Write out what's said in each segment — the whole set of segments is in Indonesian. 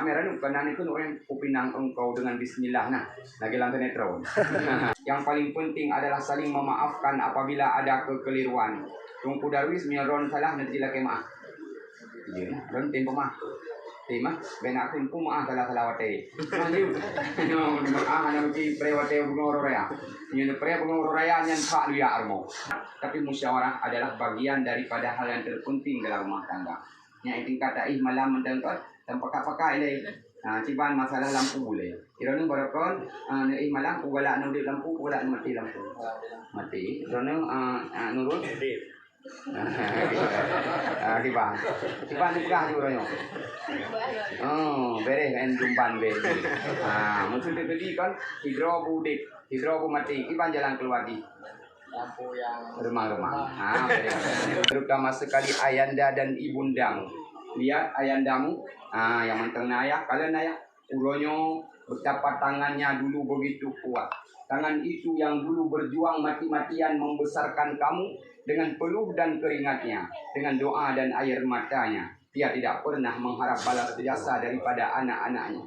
merah nu kanan itu orang kupinang engkau dengan bismillah. Nah, lagi lang netron. Yang paling penting adalah saling memaafkan apabila ada kekeliruan. Tungku darwis miron salah nanti laki maaf. Iya, ron tempo maaf. Tema, benak tempo maaf salah wate. Lanjut. No, ana mesti prewate bungo raya. Nyen pre bungo raya nyen pak dia armo. Tapi musyawarah adalah bagian daripada hal yang terpenting dalam rumah tangga. Yang inti kata malam mendengkot dan pakai ini. Nah, ciban masalah lampu boleh. Kira nu barakon malam wala nu di lampu wala mati lampu. Mati. Kira nu nurul. Kiban ni pegah juga yo. Oh, beres kan jumpan be. Muncul tadi kan hidro mati. Kiban jalan keluar di lampu yang rumah-rumah. Terutama sekali ayanda dan ibundamu. Lihat ayandamu, yang mantan ayah, kalian ayah, uronyo betapa tangannya dulu begitu kuat. Tangan itu yang dulu berjuang mati-matian membesarkan kamu dengan peluh dan keringatnya, dengan doa dan air matanya. Dia tidak pernah mengharap balas jasa daripada anak-anaknya.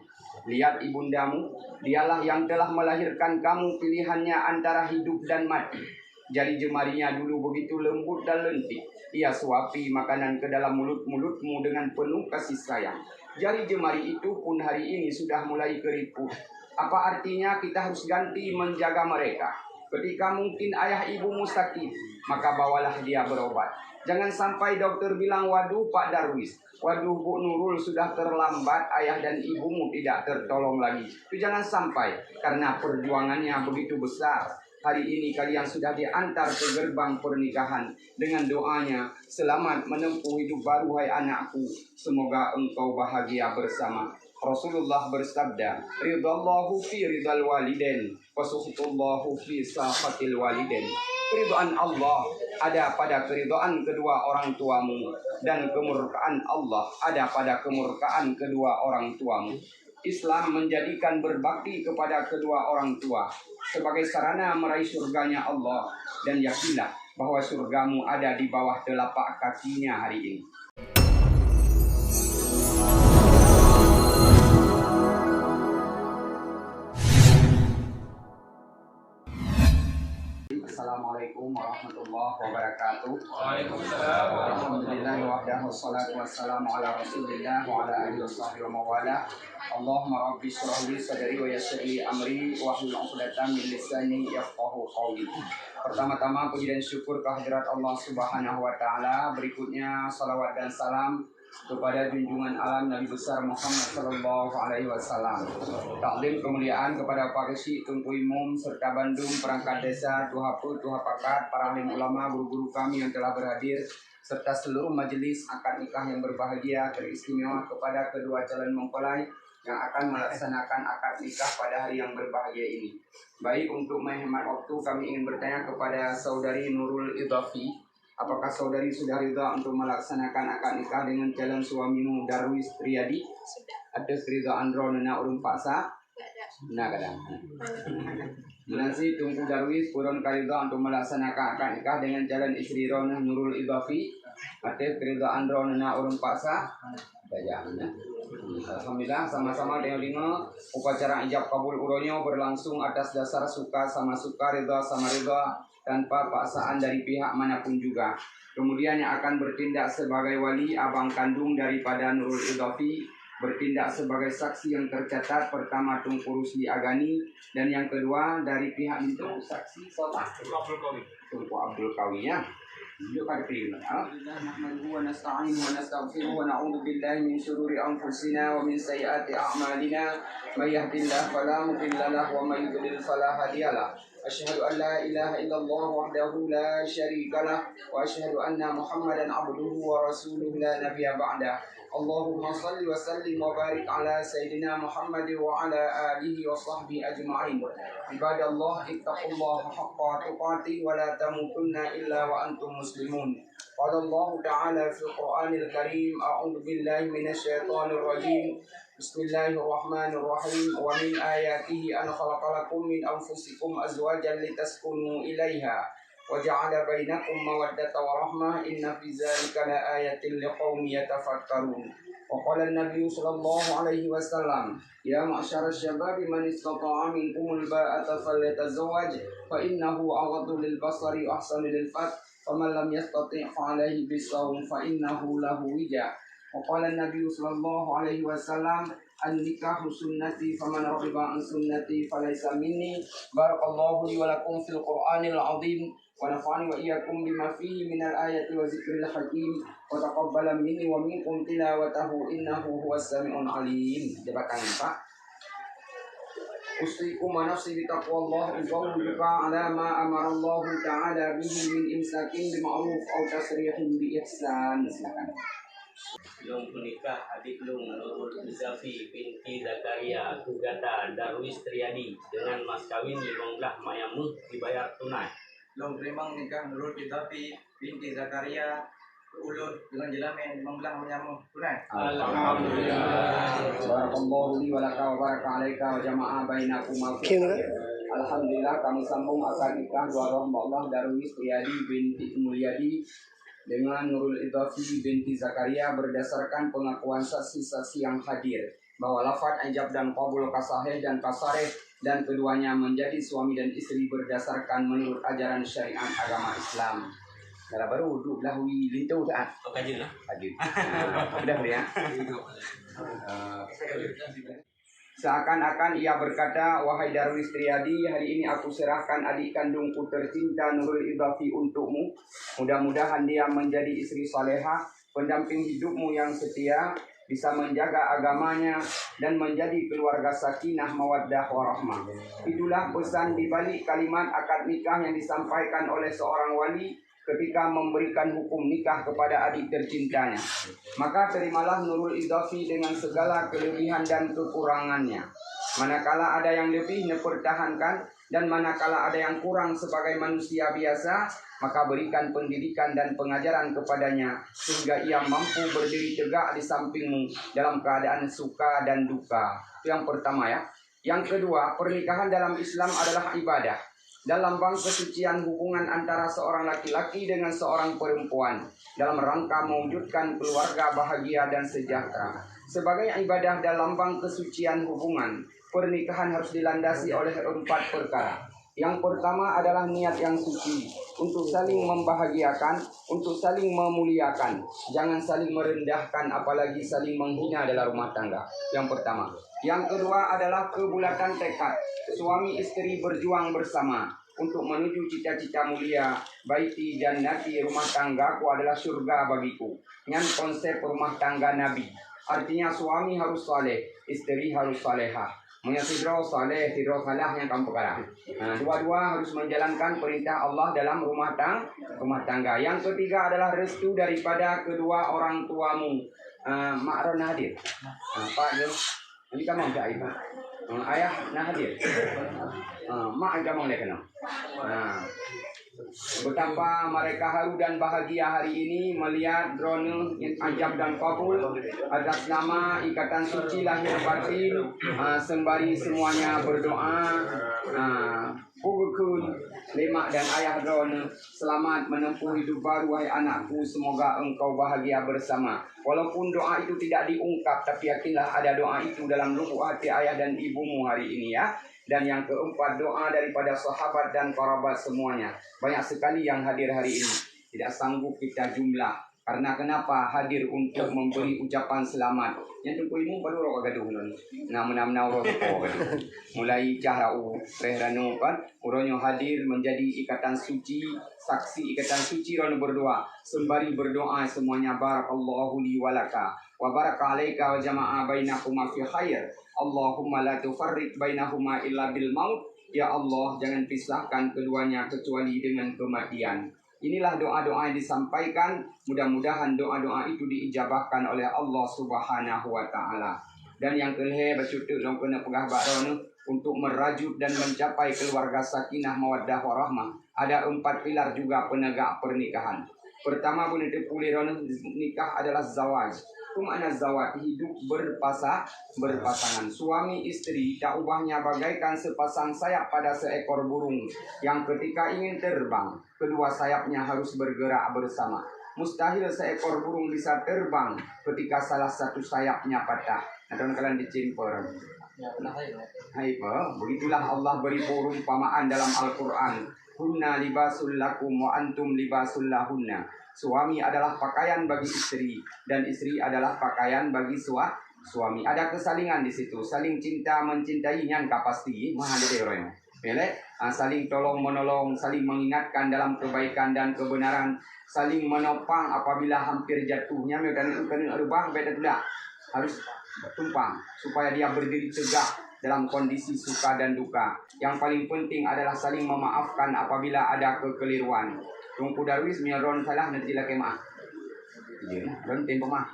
Lihat ibundamu, dialah yang telah melahirkan kamu, pilihannya antara hidup dan mati. Jari jemarinya dulu begitu lembut dan lentik. Ia suapi makanan ke dalam mulut-mulutmu dengan penuh kasih sayang. Jari jemari itu pun hari ini sudah mulai keriput. Apa artinya kita harus ganti menjaga mereka? Ketika mungkin ayah ibumu sakit, maka bawalah dia berobat. Jangan sampai dokter bilang, waduh Pak Darwis, waduh Bu Nurul sudah terlambat, ayah dan ibumu tidak tertolong lagi. Itu jangan sampai, karena perjuangannya begitu besar. Hari ini kalian sudah diantar ke gerbang pernikahan dengan doanya, selamat menempuh hidup baru hai anakku, semoga engkau bahagia bersama. Rasulullah bersabda, ridallahu fi ridal waliden, wasuhutullahu fi sahatil waliden. Keridhaan Allah ada pada keridhaan kedua orang tuamu, dan kemurkaan Allah ada pada kemurkaan kedua orang tuamu. Islam menjadikan berbakti kepada kedua orang tua sebagai sarana meraih surganya Allah, dan yakinlah bahwa surgamu ada di bawah telapak kakinya hari ini. Assalamualaikum warahmatullahi wabarakatuh. Waalaikumsalam. Alhamdulillah wahdahu wassalatu wassalamu ala Rasulillah wa ala alihi washabbihi wa mawala. Allahumma rabbi shrah li sadri wa yassir li amri wahlul 'uqdatam min lisani yafqahu qawli. Pertama-tama puji dan syukur kehadirat Allah Subhanahu wa taala. Berikutnya salawat dan salam kepada junjungan alam Nabi besar Muhammad sallallahu alaihi wasallam. Taklim kemuliaan kepada Pak Resi, Tunku Imum serta Bandung, perangkat desa, Tuhapu, Tuhapakat, para alim ulama, guru-guru kami yang telah berhadir, serta seluruh majelis akad nikah yang berbahagia, teristimewa kepada kedua calon mempelai yang akan melaksanakan akad nikah pada hari yang berbahagia ini. Baik, untuk menghemat waktu kami ingin bertanya kepada saudari Nurul Idhafi, apakah saudari sudah ridha untuk melaksanakan akad nikah dengan calon suamimu Darwis Riyadi? Sudah. Atas ridha andro nena urun paksa? Nah kadang. Menasi Tunku Darwis purun karidha untuk melaksanakan akad nikah dengan calon istri Ronah Nurul Idhafi. Atas ridha andro nena urun paksa? Dajahnya. Alhamdulillah sama-sama dengan upacara ijab kabul uronyo berlangsung atas dasar suka sama suka, ridha sama ridha, tanpa paksaan dari pihak manapun juga. Kemudian yang akan bertindak sebagai wali abang kandung daripada Nurul Idhafi, bertindak sebagai saksi yang tercatat, pertama Tunku Rusli Agani, dan yang kedua dari pihak itu saksi Tunku Abdul Kawi ya. Yuk pada pilih. Alhamdulillah nahmaduhu wa nasta'inuhu wa nastaghfiruhu wa na'udzu billahi min shururi anfusina wa min sayyiati a'malina. May yahdihillahu fala mudilla lahu wa may yudlil fala hadiyalah. Asyhadu an la ilaha illallah wahdahu la syarika lah wa asyhadu anna Muhammadan abduhu wa rasuluhu la nabiyya ba'dah. Allahumma salli wa sallim wa barik ala sayyidina Muhammad wa ala alihi wa sahbihi ajma'in. Ibadallah ittaqullaha haqqa tuqatih wa la tamutunna illa wa antum muslimun. Qala Allah ta'ala fil Qur'anil Karim, a'udzu billahi minasy syaithanir rajim. Bismillahirrahmanirrahim. Wa min ayatihi an khalaqalakum min anfusikum azwajan litaskunu ilaiha wa ja'ala bainakum mawaddatan wa rahmah, inna fi dzalika laayatin liqaumin yatafakkarun. وقال النبي صلى الله عليه وسلم يا معشر الشباب من استطاع منكم الباءة فليتزوج فإنه أغض للبصر وأحسن للفرج فمن لم يستطع فعليه بالصوم فإنه له وجاء وقال النبي صلى الله عليه وسلم النكاح سنتي فمن رغب عن سنتي فليس مني بارك الله لي ولكم في القرآن العظيم ونفعني وإياكم بما فيه من الآية وذكر الحكيم وتقبل مني ومنكم تلاوته إنه هو السميع العليم. Jabat tangan Pak. Usikum wa nafsi bitaqwallah uzawwuka ala ma amara Allah ta'ala bihi min imsakin bima'ruf aw tasrihin bi ihsan. Silakan. Lung menikah adik Lung Nurul Izafi binti Zakaria Tugata Darwis Triadi dengan mas kawin 15 mayamu dibayar tunai. Long terima nikah Nurul Izafi binti Zakaria ulur dengan jelamin 15 menyamu tunai. Alhamdulillah. Barakallahu li wa laka wa baraka alaika wa jama'a bainakum. Alhamdulillah kami sambung akad nikah dua hamba Allah Darwis Triadi binti Mulyadi dengan Nurul Idafi binti Zakaria berdasarkan pengakuan saksi-saksi yang hadir bahwa lafaz ijab dan qabul kasahih dan kasareh dan keduanya menjadi suami dan istri berdasarkan menurut ajaran syariat agama Islam. Kalau baru duduk lahui lintu tak? Kajian lah. Hadir. Sudah ya. Seakan-akan ia berkata, wahai Darwis Triadi, hari ini aku serahkan adik kandungku tercinta Nurul Idafi untukmu. Mudah-mudahan dia menjadi istri salehah, pendamping hidupmu yang setia, bisa menjaga agamanya dan menjadi keluarga sakinah mawaddah warahmah. Itulah pesan di balik kalimat akad nikah yang disampaikan oleh seorang wali ketika memberikan hukum nikah kepada adik tercintanya. Maka terimalah Nurul Idafi dengan segala kelebihan dan kekurangannya. Manakala ada yang lebih dipertahankan dan manakala ada yang kurang sebagai manusia biasa, maka berikan pendidikan dan pengajaran kepadanya sehingga ia mampu berdiri tegak di sampingmu dalam keadaan suka dan duka. Itu yang pertama ya. Yang kedua, pernikahan dalam Islam adalah ibadah. Dalam lambang kesucian hubungan antara seorang laki-laki dengan seorang perempuan dalam rangka mewujudkan keluarga bahagia dan sejahtera. Sebagai ibadah dalam lambang kesucian hubungan, pernikahan harus dilandasi oleh 4 perkara. Yang pertama adalah niat yang suci untuk saling membahagiakan, untuk saling memuliakan. Jangan saling merendahkan apalagi saling menghina dalam rumah tangga. Yang pertama. Yang kedua adalah kebulatan tekad. Suami istri berjuang bersama untuk menuju cita-cita mulia. Baiti jannati, rumah tanggaku adalah surga bagiku. Dengan konsep rumah tangga Nabi. Artinya suami harus saleh, istri harus salehah. Menyasidro saleh, sidro salah yang kamu perkara. Nah, dua-dua harus menjalankan perintah Allah dalam rumah tangga. Yang ketiga adalah restu daripada kedua orang tuamu. Ma'ron hadir. Pak Jom, ini kamu enggak ibu. Ayah nah hadir. Mak kamu lihat kenal. Betapa mereka haru dan bahagia hari ini melihat drone ajab dan kabul atas nama Ikatan Suci Lahir Batin, sembari semuanya berdoa. Pukul Lemak dan ayah drone, selamat menempuh hidup baru wahai anakku, semoga engkau bahagia bersama. Walaupun doa itu tidak diungkap, tapi yakinlah ada doa itu dalam lubuk hati ayah dan ibumu hari ini ya. Dan yang keempat, doa daripada sahabat dan kerabat semuanya. Banyak sekali yang hadir hari ini. Tidak sanggup kita jumlah. Karena kenapa? Hadir untuk memberi ucapan selamat. Yang tunggu ilmu baru roh gaduh lon. Nama-nama roh gaduh. Mulai cahrau rehranu kan. Uronyo hadir menjadi ikatan suci. Saksi ikatan suci rono berdoa. Sembari berdoa semuanya barakallahu li walaka. Wa baraka alaika wa jama'a bainakuma fi khair. Allahumma la tufarriq bainahuma illa bil maut. Ya Allah, jangan pisahkan keduanya kecuali dengan kematian. Inilah doa-doa yang disampaikan. Mudah-mudahan doa-doa itu diijabahkan oleh Allah Subhanahu wa taala. Dan yang kelih bercutuk long kena pegah bakron untuk merajut dan mencapai keluarga sakinah mawaddah warahmah. Ada 4 pilar juga penegak pernikahan. Pertama pun itu puliron nikah adalah zawaj. Makna zawat, hidup berpasangan. Suami istri tak ubahnya bagaikan sepasang sayap pada seekor burung yang ketika ingin terbang, kedua sayapnya harus bergerak bersama. Mustahil seekor burung bisa terbang ketika salah satu sayapnya patah. Nah, kalian dicimper. Hai, begitulah Allah beri perumpamaan dalam Al-Quran. Hunna libasul lakum wa antum libasul lahunna. Suami adalah pakaian bagi istri dan istri adalah pakaian bagi suami. Ada kesalingan di situ, saling cinta mencintai nyangka pasti. Mah ada deroy. Saling tolong menolong, saling mengingatkan dalam kebaikan dan kebenaran, saling menopang apabila hampir jatuhnya. Mereka kena rubah beda tidak harus tumpang supaya dia berdiri tegak dalam kondisi suka dan duka. Yang paling penting adalah saling memaafkan apabila ada kekeliruan. Tungku Darwis miaron salah nanti lagi maaf. Iya, don tempo mah.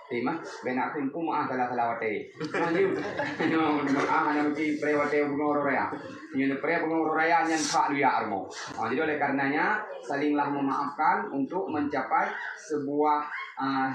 Tema benak tempo mah salah wate. Lanjut. Ana mesti prewate bungoro raya. Nyen pre bungoro raya nyen pak dia armo. Jadi oleh karenanya salinglah memaafkan untuk mencapai sebuah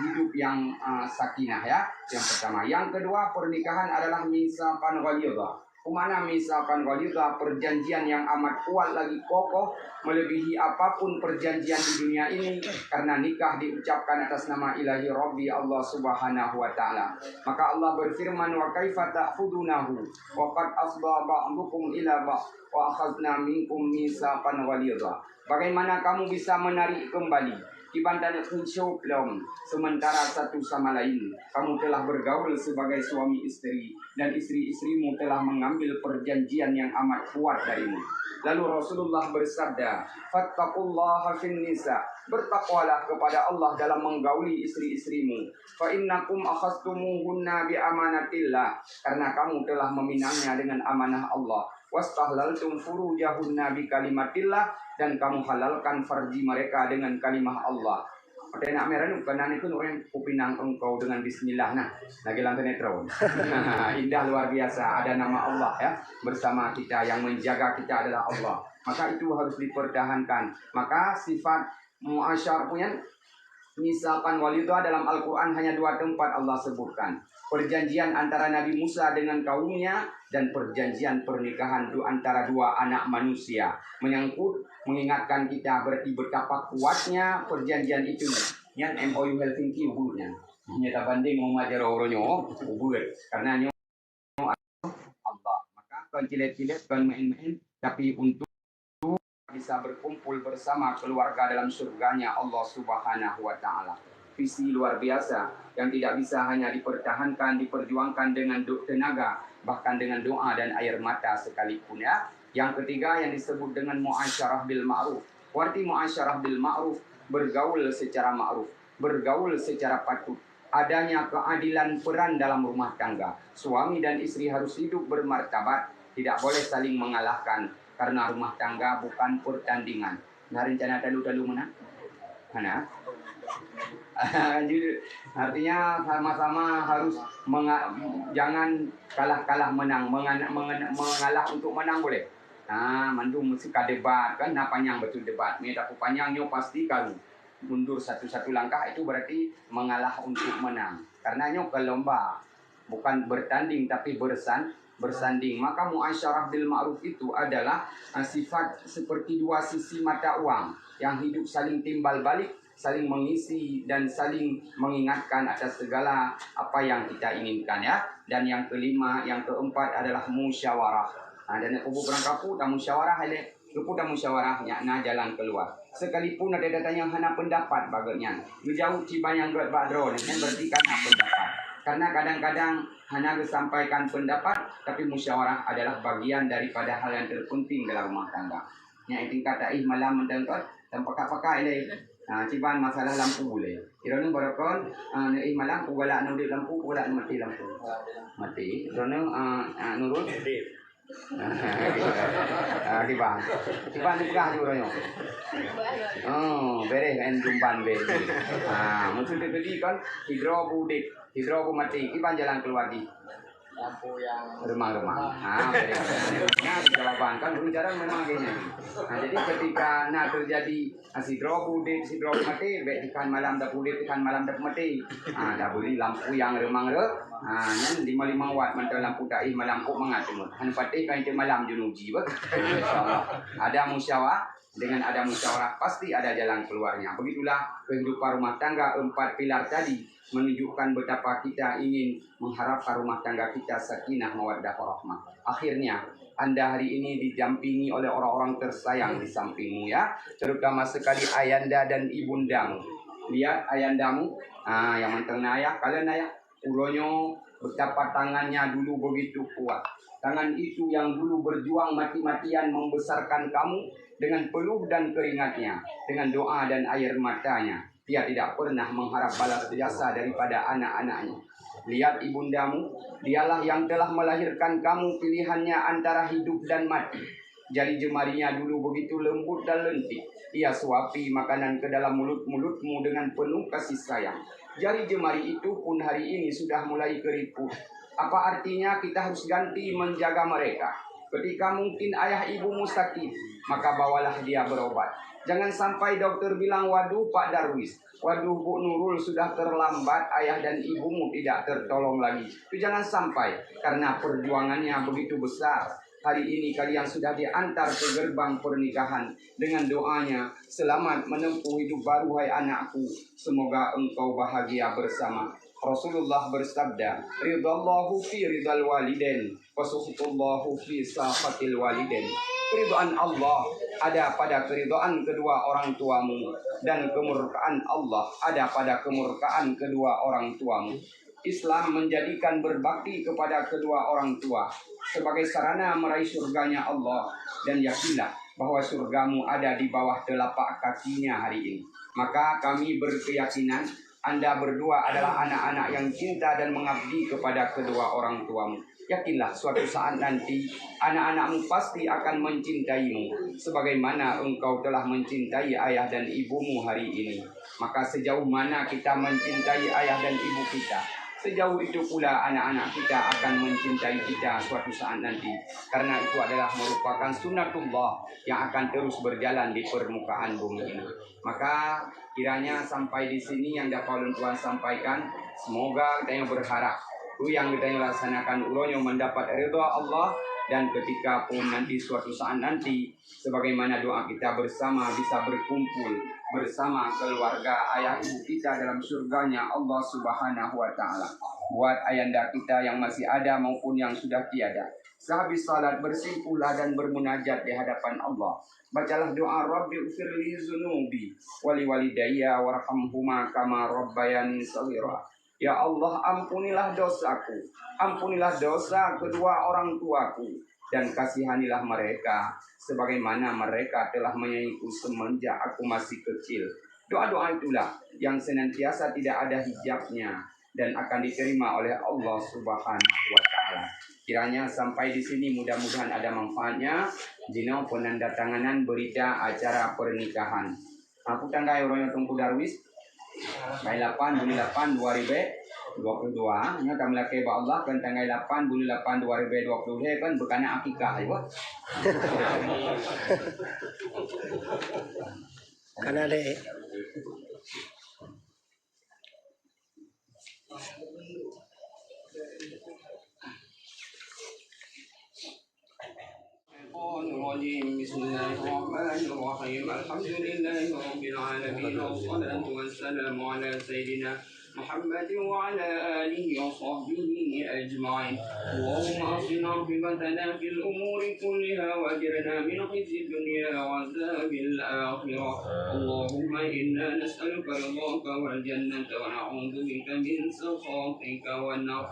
hidup yang sakinah ya. Yang pertama, yang kedua pernikahan adalah misakan ghalidha. Kumana misakan ghalidha, perjanjian yang amat kuat lagi kokoh melebihi apapun perjanjian di dunia ini, karena nikah diucapkan atas nama Ilahi Rabbi Allah Subhanahu wa taala. Maka Allah berfirman, wa kaifa ta'khudunahu wa qad afdha ba'dukum ila ba'd wa akhadna minkum misakan ghalidha. Bagaimana kamu bisa menarik kembali Ibandanya kunsyuk lom sementara satu sama lain kamu telah bergaul sebagai suami istri dan istri-istrimu telah mengambil perjanjian yang amat kuat darimu. Lalu Rasulullah bersabda, fattaqullaha fin nisa, bertakwalah kepada Allah dalam menggauli istri-istrimu. Fa innakum akhastumuhunna bi amanatillah, karena kamu telah meminangnya dengan amanah Allah. Wastahlaltum furujahunna bi kalimatillah, dan kamu halalkan farji mereka dengan kalimah Allah. Oke, nak merah nu kanan itu orang kupinang engkau dengan bismillah. Nah, lagi lantai netron. Indah luar biasa, ada nama Allah ya bersama kita, yang menjaga kita adalah Allah. Maka itu harus dipertahankan. Maka sifat muasyarah punya misalkan ghalidha dalam Al-Quran hanya 2 tempat Allah sebutkan. Perjanjian antara Nabi Musa dengan kaumnya dan perjanjian pernikahan antara 2 anak manusia. Menyangkut mengingatkan kita berarti betapa kuatnya perjanjian itu. Yang MOU Helsinki ubudnya. Nyata banding mau majar oronyo ubud karena nyo Allah. Maka kan cilet-cilet kan main-main, tapi untuk bisa berkumpul bersama keluarga dalam surganya Allah Subhanahu wa taala. Visi luar biasa yang tidak bisa hanya dipertahankan, diperjuangkan dengan tenaga, bahkan dengan doa dan air mata sekalipun ya. Yang ketiga yang disebut dengan muasyarah bil ma'ruf. Arti muasyarah bil ma'ruf, bergaul secara ma'ruf, bergaul secara patut. Adanya keadilan peran dalam rumah tangga. Suami dan istri harus hidup bermartabat, tidak boleh saling mengalahkan, karena rumah tangga bukan pertandingan. Nah, rencana dalu-dalu mana? Mana? Artinya sama-sama harus jangan kalah-kalah menang, mengalah untuk menang boleh. Nah, mandu mesti debat kan, nah panjang betul debat. Medaku panjangnya pasti kalau mundur satu-satu langkah itu berarti mengalah untuk menang. Karena nyo ke lomba, bukan bertanding tapi bersanding. Maka muasyarah bil ma'ruf itu adalah sifat seperti 2 sisi mata uang yang hidup saling timbal balik, saling mengisi dan saling mengingatkan atas segala apa yang kita inginkan ya. Dan yang kelima, yang keempat adalah musyawarah. Dan kubu berangkapu dan musyawarah ile kubu dan musyawarahnya nah jalan keluar. Sekalipun ada datanya hanya pendapat bagainya. Jauh cibanyang buat badro kan berarti karena pendapat. Karena kadang-kadang hanya disampaikan pendapat, tapi musyawarah adalah bagian daripada hal yang terpenting dalam rumah tangga. Yang kata malam mendengar dan pakai ile. Nah, ciban masalah lampu boleh. Kiranya barakon malam pugala nudi lampu pugala mati lampu. Mati. Kiranya nurut. Kiban nikah juga yo. Oh, beres kan jumpan beres. Maksud tadi kan hidro mati. Kiban jalan keluar di Lampu yang rumah-rumah. Nah, jawaban kan berbicara memang gini. Nah, jadi ketika terjadi hidro mati, baik ikan malam dah pudik, ikan malam dah mati. Dah beli lampu yang remang re. Yang 5 watt mantel lampu dai malam kok mangat semut. Han patih kan itu malam junuji ba. Insyaallah. Ada musyawarah. Dengan ada musyawarah pasti ada jalan keluarnya. Begitulah kehidupan rumah tangga 4 pilar tadi menunjukkan betapa kita ingin mengharapkan rumah tangga kita sakinah mawaddah warahmah. Akhirnya Anda hari ini didampingi oleh orang-orang tersayang di sampingmu ya, terutama sekali ayanda dan ibundamu. Lihat ayandamu, yang mantan ayah, kalian ayah, ulonyo betapa tangannya dulu begitu kuat. Tangan itu yang dulu berjuang mati-matian membesarkan kamu dengan peluh dan keringatnya, dengan doa dan air matanya. Dia tidak pernah mengharap balas jasa daripada anak-anaknya. Lihat ibundamu, dialah yang telah melahirkan kamu, pilihannya antara hidup dan mati. Jari jemarinya dulu begitu lembut dan lentik. Ia suapi makanan ke dalam mulut-mulutmu dengan penuh kasih sayang. Jari jemari itu pun hari ini sudah mulai keriput. Apa artinya kita harus ganti menjaga mereka? Ketika mungkin ayah ibumu sakit, maka bawalah dia berobat. Jangan sampai dokter bilang, waduh Pak Darwis, waduh Bu Nurul, sudah terlambat, ayah dan ibumu tidak tertolong lagi. Itu jangan sampai, karena perjuangannya begitu besar. Hari ini kalian sudah diantar ke gerbang pernikahan dengan doanya, selamat menempuh hidup baru hai anakku, semoga engkau bahagia bersama. Rasulullah bersabda, ridallahu fi ridal waliden, wasuhutullahu fi sahatil waliden. Keridhaan Allah ada pada keridhaan kedua orang tuamu, dan kemurkaan Allah ada pada kemurkaan kedua orang tuamu. Islam menjadikan berbakti kepada kedua orang tua sebagai sarana meraih surganya Allah, dan yakinlah bahwa surgamu ada di bawah telapak kakinya hari ini. Maka kami berkeyakinan Anda berdua adalah anak-anak yang cinta dan mengabdi kepada kedua orang tuamu. Yakinlah suatu saat nanti anak-anakmu pasti akan mencintaimu sebagaimana engkau telah mencintai ayah dan ibumu hari ini. Maka sejauh mana kita mencintai ayah dan ibu kita, sejauh itu pula anak-anak kita akan mencintai kita suatu saat nanti. Karena itu adalah merupakan sunnatullah yang akan terus berjalan di permukaan bumi ini. Maka kiranya sampai di sini yang dapat Tuhan sampaikan. Semoga kita yang berharap itu yang kita yang laksanakan ulonyo mendapat ridha Allah, dan ketika pun nanti suatu saat nanti sebagaimana doa kita bersama bisa berkumpul bersama keluarga ayah ibu kita dalam surganya Allah Subhanahu wa taala. Buat ayanda kita yang masih ada maupun yang sudah tiada, sehabis salat bersimpulah dan bermunajat di hadapan Allah. Bacalah doa Rabbi ufirli zunubi wali walidayya warhamhuma kama rabbayani shaghira. Ya Allah, ampunilah dosaku, ampunilah dosa kedua orang tuaku, dan kasihanilah mereka sebagaimana mereka telah menyayangiku semenjak aku masih kecil. Doa-doa itulah yang senantiasa tidak ada hijabnya dan akan diterima oleh Allah Subhanahu wa taala. Kiranya sampai di sini mudah-mudahan ada manfaatnya. Jino penandatanganan berita acara pernikahan. Aku tanggai orangnya tunggu Darwis. Tanggal 8 bulan 8 2022 nya kami laki ba Allah kan tanggal 8 bulan 8 2020 kan bekana akikah ya. Karena ada Bismillahirrahmanirrahim. Alhamdulillahi rabbil alamin wassalatu wassalamu ala sayyidina محمد وعلى آله وصحبه أجمعين. اللهم أصلح عاقبتنا في الأمور كلها وأجرنا من خزي الدنيا وعذاب الآخرة. اللهم إنا نسألك رضاك والجنة ونعوذ بك من سخطك والنار.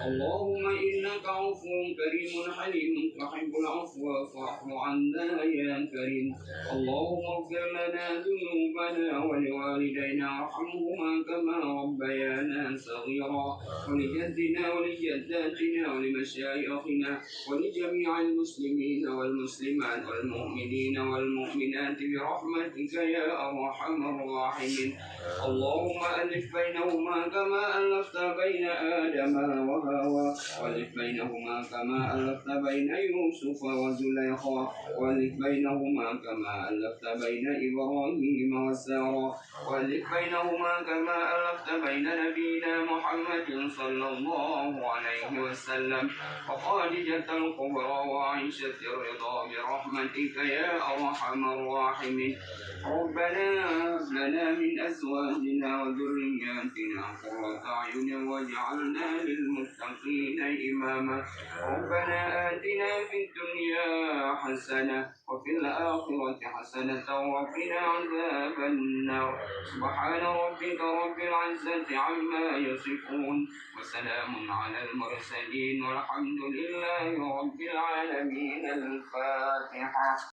اللهم إنك عفو كريم حليم تحب العفو فاعف عنا يا كريم. اللهم اغفر لنا ذنوبنا ولوالدينا وارحمهما كما ربيانا صغيرا، ولجدنا ولجداتنا ولمشايخنا ولجميع المسلمين والمسلمات والمؤمنين والمؤمنات برحمتك يا أرحم الراحمين. اللهم ألف بينهما كما ألفت بين آدم وهوى، وألف بينهما كما ألفت بين يوسف وزليخا، وألف بينهما كما ألفت بين إبراهيم وسارة، وألف بينهما كما ألفت بين نبينا محمد صلى الله عليه وسلم وخادجة الكبرى وعائشة الرضا برحمتك يا أرحم الراحمين. ربنا هب لنا من أزواجنا وذرياتنا قرة أعين واجعلنا للمتقين إماما. ربنا آتنا في الدنيا حسنة وفي الآخرة حسنة وقنا عذاب النار. سبحان ربك رب العزة عما يصفون وسلام على المرسلين والحمد لله رب العالمين. الفاتحة.